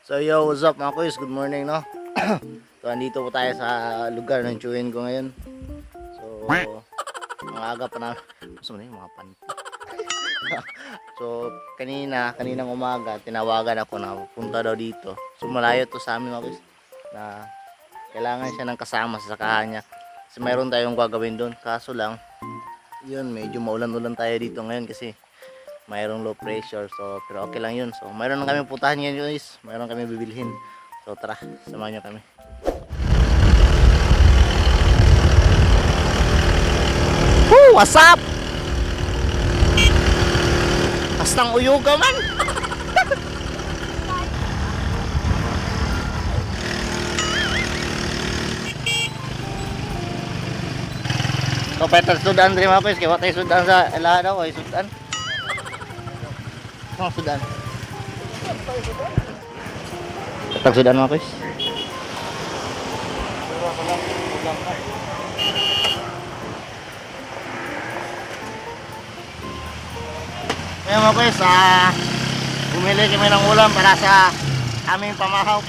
So yo, what's up mga kuys? Good morning, no? So andito po tayo sa lugar ng chewin ko ngayon. So ang aga pa na. Gusto mo na yung mga panty. So kaninang umaga tinawagan ako na punta daw dito. So malayo to sa amin mga kuys na kailangan siya ng kasama sa sakahan niya. Kasi mayroon tayong gagawin doon. Kaso lang yun, medyo maulan-ulan tayo dito ngayon kasi mayroong low pressure. So pero okay lang yun. So mayroon na kami putahan ngayon guys. Mayroon kami bibilhin. So tara, samahan niyo kami. Woo! What's up? Hastang uyuga man. So better sudan rin mga kuys. Kaya tayo sudan sa ilaha daw. Ay sudan. Ang sudan. Katang sudan mga kuys. Ngayon mga kuys, bumili kami ng ulam para sa aming pamahaw.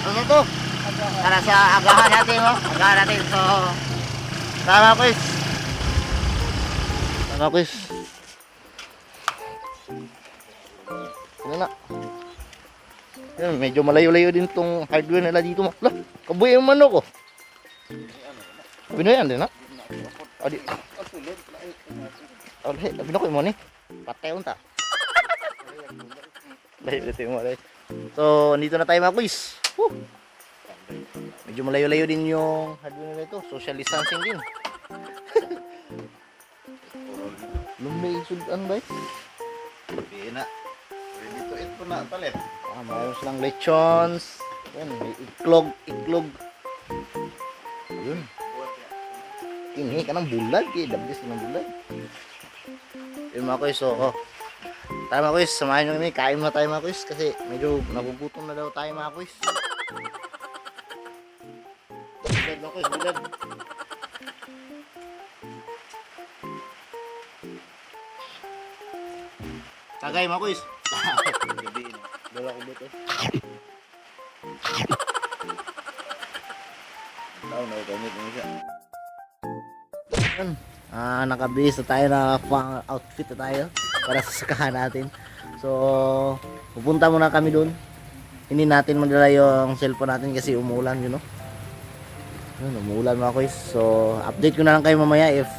Ano to? Para sa agahan natin, no? Agahan natin. So, tama kuys. Tama kuys. Ano na? Yan, medyo malayo-layo din tong hardware nila dito. Lah, kabuhay yung manok ko. Pinoy yan din, ha? Adi. Pinoy mo ni. Patay unta. So, andito na tayo mga kuys. Medyo malayo-layo din yung hardware nila ito. Social distancing din. Lumay sudan ba? Hindi na. Ready to eat po na palit. Mayroon silang lechons. Yan, may iklog. Yun. Tinghi ka ng bulag. Dabis ng bulag. Yun mga kuys. So, tayo mga kuys. Samahan nyo kami. Kain na tayo mga kuys. Kasi medyo nagugutom na daw tayo mga kuys. Bulag mga kuys. Bulag. Tagay mga kuys. Dala ko dito. Daw na gamit mo siya. Nakabihis na tayo na pang outfit na tayo para sa sakahan natin. So, pupunta muna kami doon. Hindi natin madala yung cellphone natin kasi umuulan, you know. Yun, umuulan mga kuys. So, update ko na lang kayo mamaya if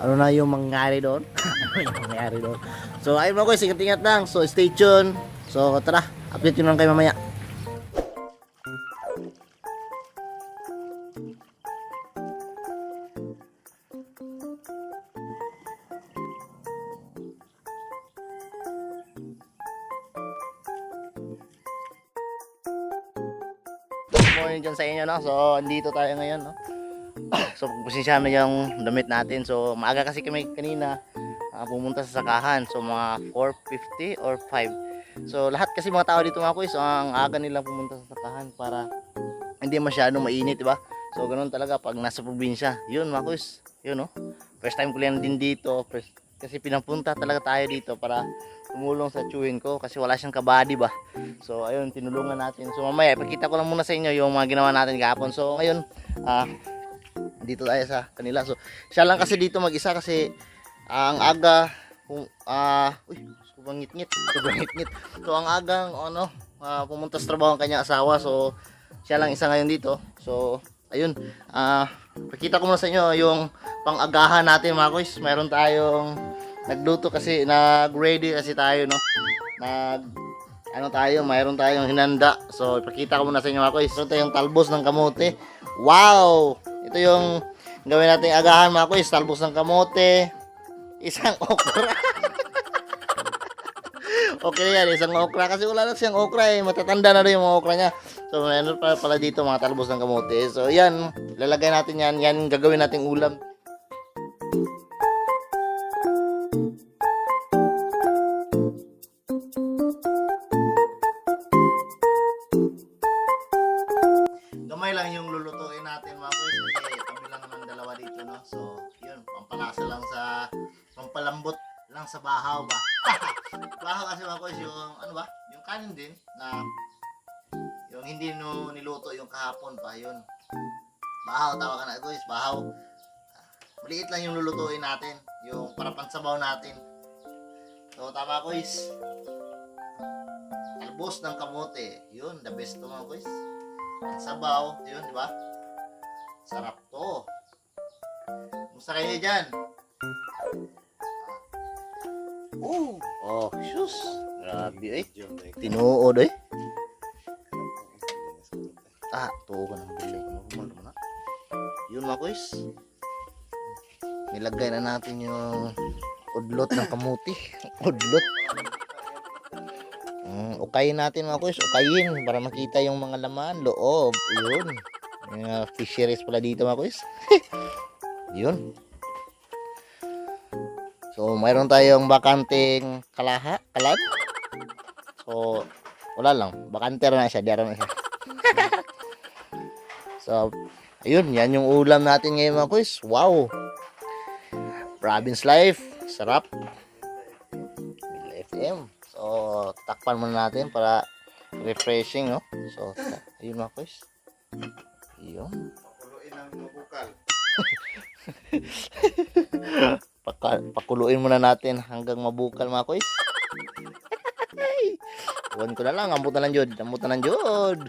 ano na yung mangyari doon. So, ayun mga kuys, ingat-ingat lang. So, stay tuned. So, tara, update ko na lang kayo mamaya. Morning dyan sa inyo, no? So, andito tayo ngayon, no? So, pasensya na yung damit natin. So, maaga kasi kami kanina pumunta sa sakahan. So, mga 4:50 or 5. So, lahat kasi mga tao dito mga kuys, so, ang aga nilang pumunta sa sakahan para hindi masyadong mainit, diba? So, ganoon talaga pag nasa probinsya. Yun mga kuys, yun, no? First time ko lang din dito. Kasi pinapunta talaga tayo dito para tumulong sa chewin ko kasi wala siyang kabady ba. So ayun, tinulungan natin. So mamaya ipakita ko lang muna sa inyo yung mga ginawa natin kahapon. So ngayon, dito tayo sa kanila. So siya lang kasi dito mag-isa kasi ang aga sobrang ngit-ngit. So ang agang pumunta sa trabaho ang kanyang asawa. So siya lang isa ngayon dito. So ayun, pakita ko muna sa inyo yung pang-agahan natin mga kuys. Mayroon tayong nagluto kasi nag-ready kasi tayo, no. Mayroon tayong hinanda. So ipakita ko muna sa inyo mga kuys. Ito yung talbos ng kamote. Wow! Ito yung gawin nating agahan mga kuys. Talbos ng kamote. Isang okra. Okay na yan, isang okra. Kasi wala na siyang okra eh. Matatanda na rin yung mga okra niya. So meron pala dito mga talbos ng kamote. So yan, lalagay natin yan. Yan gagawin nating ulam. Gamay lang yung lulutuin natin mga kuys kasi kami lang naman dalawa dito, no. So yun, pampalasa lang sa pampalambot lang parang sa bahaw ba? Bahaw kasi mga kuys, yung ano ba? Yung kanin din na yung hindi no niluto yung kahapon pa yun. Bahaw tawagan na guys, bahaw. Maliit lang yung lulutuin natin, yung para pansabaw natin. So tama guys. Talbos ng kamote, yun the best to mga guys. Pansabaw, yun di ba? Sarap to. Musta kayo dyan? Oh, sus. Grabe eh. Tinuod eh. Tuo ka ng bilay. Yun mga kuys. Nilagay na natin yung udlot ng kamuti. Udlot. Ukayin natin mga kuys. Ukayin para makita yung mga laman, loob. Yun. Yung fisheries pala dito mga kuys. Yun. So, mayroon tayong bakanting kalad. So, wala lang. Bakante na siya. Diyan na siya. So, ayun. Yan yung ulam natin ngayon mga kuys. Wow. Province life. Sarap. FM. So, takpan muna natin para refreshing, no? So, ayun mga kuys. Ayun. Pakuluin ang mabukal. Pakuluin muna natin hanggang mabukal mga kuys. Huwag ko na lang, ambot na lang jud.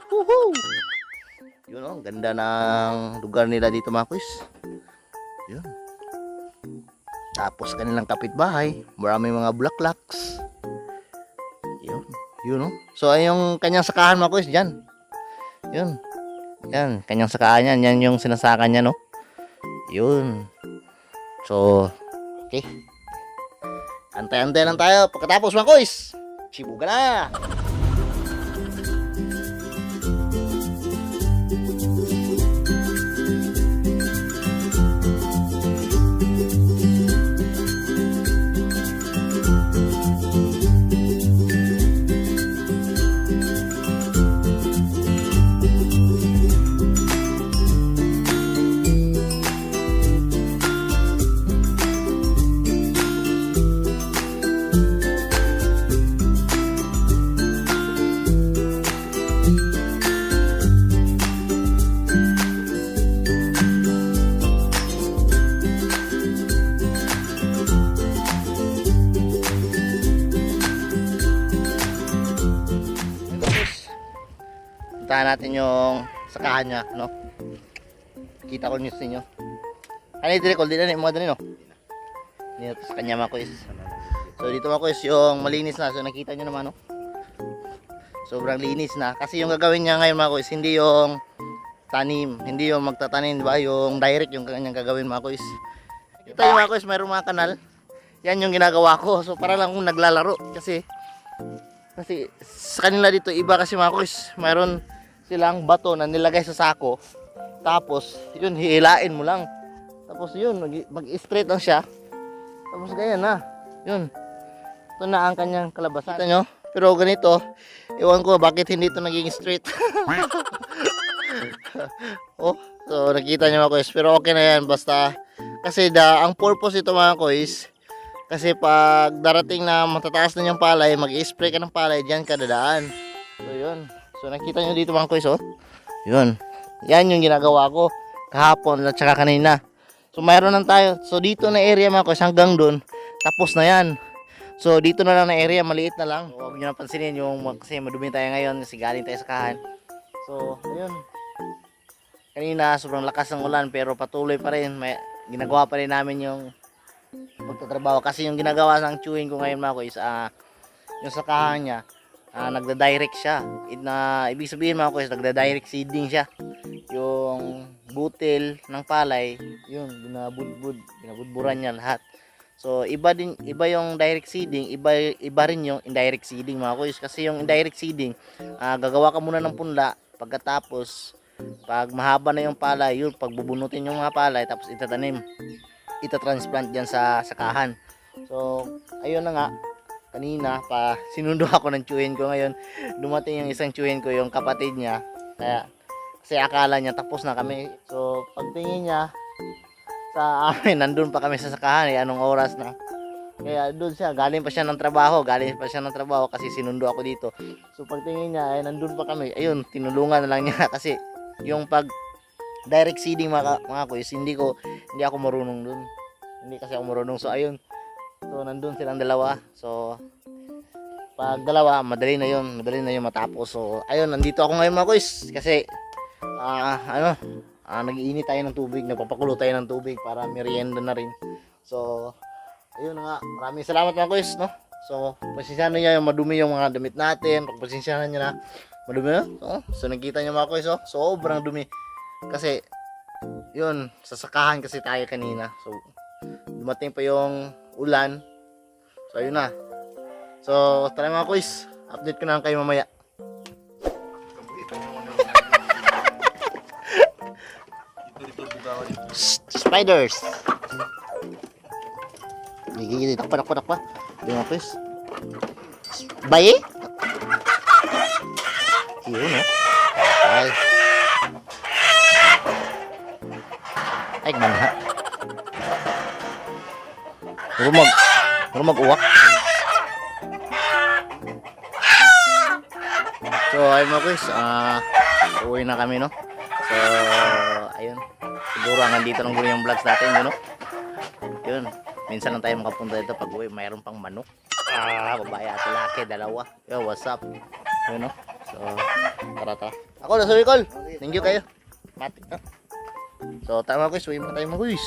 Woohoo! Yun oh, ganda ng lugar nila dito mga kuys. Yun. Tapos kanilang kapitbahay, maraming mga bulaklaks. Yun oh. So ay yung kanyang sakahan mga kuys diyan. Yun. Yan, kanyang sakahan yan. Yan yung sinasakan niya no. Yun. So, okay. Antay-antay lang tayo. Pagkatapos mga kuys, sibuga na. Puntahan natin yung sakahan niya, no? Kita ko news ninyo. Ano yung recall? Di na mga dali, no? Dito sa kanya mga kuys. So dito mga kuys, yung malinis na. So nakita nyo naman, no? Sobrang linis na. Kasi yung gagawin niya ngayon mga kuys, hindi yung tanim. Hindi yung magtatanim, di ba? Yung direct yung kanyang gagawin mga kuys. Ito yung mga kuys, mayroong mga kanal. Yan yung ginagawa ko. So para lang kung naglalaro. Kasi sa kanila dito iba kasi mga kuys, mayroon silang bato na nilagay sa sako, tapos yun hihilain mo lang, tapos yun mag-straight lang siya, tapos ganyan na yun. Ito na ang kanyang kalabasan. Kita nyo? Pero ganito, iwan ko bakit hindi ito naging straight. Oh, so nakita nyo mga kuys, pero okay na yan, basta kasi ang purpose ito mga kuys, kasi pag darating na matataas na yung palay, mag-spray ka ng palay, dyan ka dadaan. So yun. So nakita nyo dito mga kuys, oh. Yun. Yan yung ginagawa ko kahapon at saka kanina. So mayroon lang tayo. So dito na area mga kuys, hanggang doon, tapos na yan. So dito na lang na area, maliit na lang. So, huwag nyo napansinin yung kasi madumi tayo ngayon kasi galing tayo sa kahan. So ayun. Kanina sobrang lakas ng ulan pero patuloy pa rin. Ginagawa pa rin namin yung pagtatrabaho kasi yung ginagawa ng chewing ko ngayon mga kuys, yung sakahan niya, nagda-direct siya. Ibig sabihin mga kuys, nagda-direct seeding siya. Yung butil ng palay, yun, binabudburan niya lahat. So iba yung direct seeding, iba rin yung indirect seeding mga kuys. Kasi yung indirect seeding, gagawa ka muna ng punla, pagkatapos pag mahaba na yung palay, yun, pagbubunutin yung mga palay, tapos itatransplant dyan sa sakahan. So ayun na nga, kanina pa sinundo ako ng chewin ko. Ngayon dumating yung isang chewin ko, yung kapatid niya, kasi akala niya tapos na kami. So pagtingin niya sa amin, nandun pa kami sa sakahan, anong oras na. Kaya doon siya, galing pa siya ng trabaho kasi sinundo ako dito. So pagtingin niya, ay nandun pa kami. Ayun, tinulungan na lang niya kasi yung pag direct seeding mga kuys, hindi ako marunong doon. Hindi kasi ako marunong. So ayun. So nandun silang dalawa. So pag dalawa, madali na yun matapos. So ayun, nandito ako ngayon mga kuys kasi nag-iinit tayo ng tubig, nagpapakulo tayo ng tubig para merienda na rin. So ayun na nga, maraming salamat mga kuys, no? So, pasensyahan niyo yung madumi yung mga damit natin. Pagpasensyahan niyo na madumi na. So nakita niyo mga kuys, sobrang dumi. Kasi, yun, sasakahan kasi tayo kanina. So, dumating pa yung ulan. So, ayun na. So, tara mga kuys, update ko na lang kayo mamaya. Dito bugawan dito. Spiders! Gigi, takpa. Di mga kuys. Bayi? Yun, no? Ay, manha. Rumag-uwak. So, ayun mga kuys, uwi na kami, no? So, ayun. Siguro hanggang dito lang yung vlogs natin, yun, no? Yun. Minsan lang tayo makapunta dito pag uwi, mayroon pang manok. Babae at lalaki, dalawa. Yo, what's up? Yun, no? So, tara. Ako, nasa Bicol. Thank you kayo. Matik na. So, tama guys, uwi mo tayo mga guys.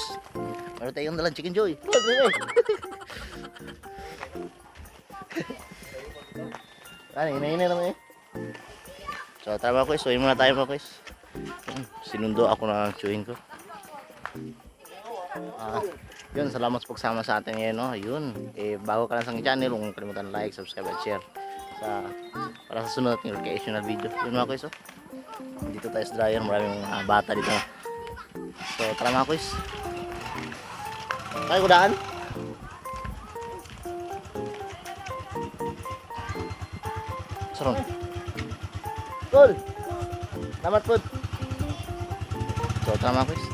Meron tayong dalang chicken joy. Hina naman eh. So, tama guys, uwi muna tayo mga guys. Sinundo ako na chewing ko. Yun, salamat sa pagsama sa atin ngayon, no? Yun, bago ka lang sa channel, huwag kalimutan like, subscribe, at share para sa sunod nating recreational video. Yun mga kuys, dito tayo sa dryer, maraming mga bata dito. So, tara mga kuys. Tayo kudaan. Sarong. Cool. Salamat po. So, tara mga kuys.